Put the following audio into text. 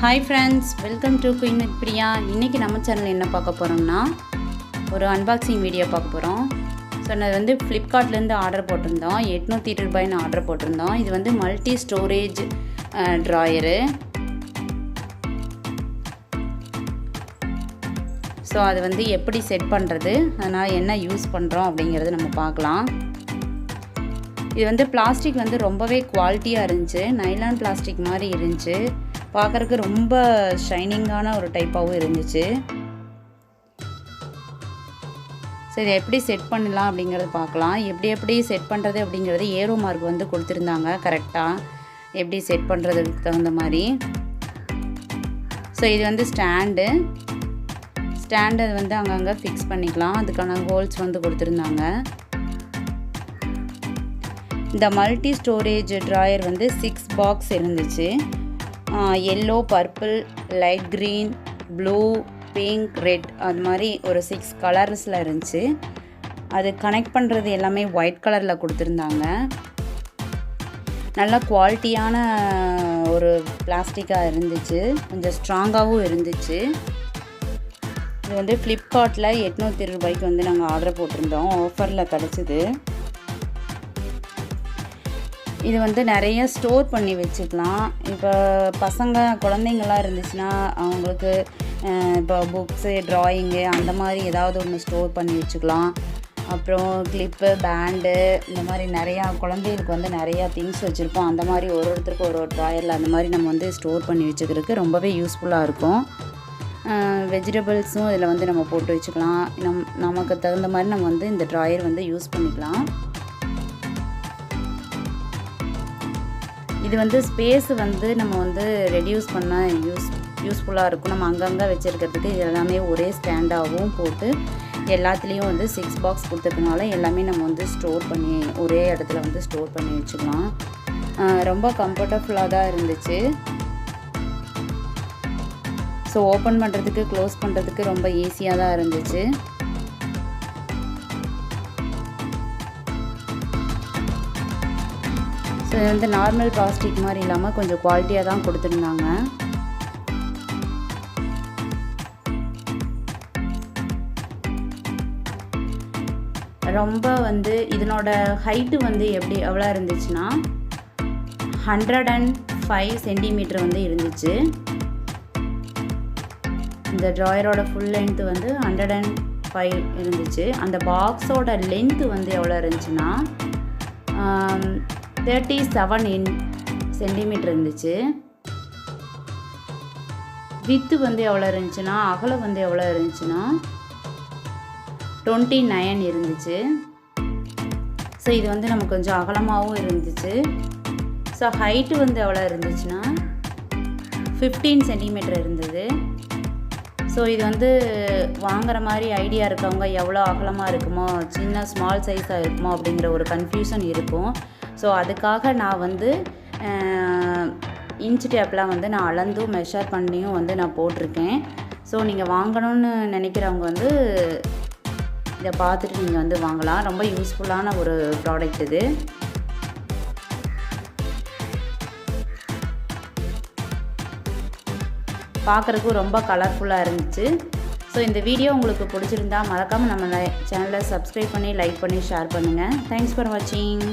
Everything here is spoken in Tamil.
Hi friends, welcome to Queen with Priya. இன்னைக்கு நம்ம சேனல்ல என்ன பார்க்க போறோம்னா ஒரு unboxing வீடியோ பார்க்க போறோம். சோ நான் வந்து Flipkartல இருந்து ஆர்டர் போட்டிருந்தோம். 820 ரூபாய்க்கு ஆர்டர் போட்டிருந்தோம். இது வந்து மல்டி ஸ்டோரேஜ் டிராயர். சோ அது வந்து எப்படி செட் பண்றது, அதனால என்ன யூஸ் பண்றோம் அப்படிங்கறது நம்ம பார்க்கலாம். இது வந்து பிளாஸ்டிக் வந்து ரொம்பவே குவாலிட்டியா இருந்துச்சு. நைலான் பிளாஸ்டிக் மாதிரி இருந்துச்சு. பார்க்கறதுக்கு ரொம்ப ஷைனிங்கான ஒரு டைப்பாகவும் இருந்துச்சு. சரி, எப்படி செட் பண்ணலாம் அப்படிங்கிறத பார்க்கலாம். எப்படி செட் பண்ணுறது அப்படிங்கிறது ஏரோ மார்க் வந்து கொடுத்துருந்தாங்க கரெக்டாக, எப்படி செட் பண்ணுறதுக்கு தகுந்த மாதிரி. ஸோ இது வந்து ஸ்டாண்டு வந்து அங்கங்கே ஃபிக்ஸ் பண்ணிக்கலாம். அதுக்கான ஹோல்ஸ் வந்து கொடுத்துருந்தாங்க. இந்த மல்டி ஸ்டோரேஜ் ட்ராயர் வந்து 6 பாக்ஸ் இருந்துச்சு. Yellow, purple, light green, blue, pink, red அது மாதிரி ஒரு 6 கலர்ஸில் இருந்துச்சு. அது கனெக்ட் பண்ணுறது எல்லாமே ஒயிட் கலரில் கொடுத்துருந்தாங்க. நல்ல குவாலிட்டியான ஒரு பிளாஸ்டிக்காக இருந்துச்சு, கொஞ்சம் ஸ்ட்ராங்காகவும் இருந்துச்சு. இது வந்து ஃப்ளிப்கார்ட்டில் 820 ரூபாய்க்கு வந்து நாங்கள் ஆர்டர் போட்டிருந்தோம், ஆஃபரில் கிடச்சிது. இது வந்து நிறைய ஸ்டோர் பண்ணி வச்சுக்கலாம். இப்போ குழந்தைங்களாம் இருந்துச்சுன்னா அவங்களுக்கு இப்போ புக்ஸு, ட்ராயிங்கு அந்த மாதிரி ஏதாவது ஒன்று ஸ்டோர் பண்ணி வச்சுக்கலாம். அப்புறம் கிளிப்பு, பேண்டு இந்த மாதிரி நிறையா குழந்தைகளுக்கு வந்து நிறையா திங்ஸ் வச்சுருப்போம். அந்த மாதிரி ஒருத்தருக்கு ஒரு ட்ராயரில் அந்த மாதிரி நம்ம வந்து ஸ்டோர் பண்ணி வச்சுக்கிறதுக்கு ரொம்பவே யூஸ்ஃபுல்லாக இருக்கும். வெஜிடபிள்ஸும் இதில் வந்து நம்ம போட்டு வச்சுக்கலாம். நமக்கு தகுந்த மாதிரி நம்ம வந்து இந்த ட்ராயர் வந்து யூஸ் பண்ணிக்கலாம். இது வந்து ஸ்பேஸ் வந்து நம்ம வந்து ரெடியூஸ் பண்ண யூஸ்ஃபுல்லாக இருக்கும். நம்ம அங்கங்கே வச்சுருக்கிறதுக்கு இது எல்லாமே ஒரே ஸ்டாண்டாகவும் போட்டு எல்லாத்துலேயும் வந்து 6 பாக்ஸ் கொடுத்ததுனால எல்லாமே நம்ம வந்து ஸ்டோர் பண்ணி ஒரே இடத்துல வந்து ஸ்டோர் பண்ணி வச்சுக்கலாம். ரொம்ப கம்ஃபர்டபுளாக தான் இருந்துச்சு. ஸோ ஓப்பன் பண்ணுறதுக்கு, க்ளோஸ் பண்ணுறதுக்கு ரொம்ப ஈஸியாக தான் இருந்துச்சு. ஸோ இது வந்து நார்மல் பிளாஸ்டிக் மாதிரி இல்லாமல் கொஞ்சம் குவாலிட்டியாக தான் கொடுத்துருந்தாங்க. ரொம்ப வந்து இதனோட ஹைட்டு வந்து எவ்வளோ இருந்துச்சுன்னா 105 சென்டிமீட்டர் வந்து இருந்துச்சு. இந்த ட்ராயரோட ஃபுல் லென்த்து வந்து 105 இருந்துச்சு. அந்த பாக்ஸோட லென்த்து வந்து எவ்வளோ இருந்துச்சுன்னா 37 சென்டிமீட்டர் இருந்துச்சு. வித்து வந்து எவ்வளோ இருந்துச்சுன்னா, அகலம் வந்து எவ்வளோ இருந்துச்சுன்னா 29 இருந்துச்சு. ஸோ இது வந்து நமக்கு கொஞ்சம் அகலமாகவும் இருந்துச்சு. ஸோ ஹைட்டு வந்து எவ்வளோ இருந்துச்சுன்னா 15 சென்டிமீட்டர் இருந்தது. ஸோ இது வந்து வாங்குகிற மாதிரி ஐடியா இருக்கவங்க எவ்வளோ அகலமாக இருக்குமோ, ஸ்மால் சைஸாக இருக்குமோ அப்படிங்கிற ஒரு கன்ஃபியூஷன் இருக்கும். ஸோ அதுக்காக நான் வந்து இன்ச் டேப்லாம் வந்து நான் அளந்தும் மெஷர் பண்ணியும் வந்து நான் போட்டிருக்கேன். ஸோ நீங்கள் வாங்கணும்னு நினைக்கிறவங்க வந்து இதை பார்த்துட்டு நீங்கள் வந்து வாங்கலாம். ரொம்ப யூஸ்ஃபுல்லான ஒரு ப்ராடக்ட் இது. பார்க்குறதுக்கும் ரொம்ப கலர்ஃபுல்லாக இருந்துச்சு. ஸோ இந்த வீடியோ உங்களுக்கு பிடிச்சிருந்தா மறக்காமல் நம்ம சேனலை சப்ஸ்கிரைப் பண்ணி, லைக் பண்ணி, ஷேர் பண்ணுங்கள். தேங்க்ஸ் ஃபார் வாட்சிங்.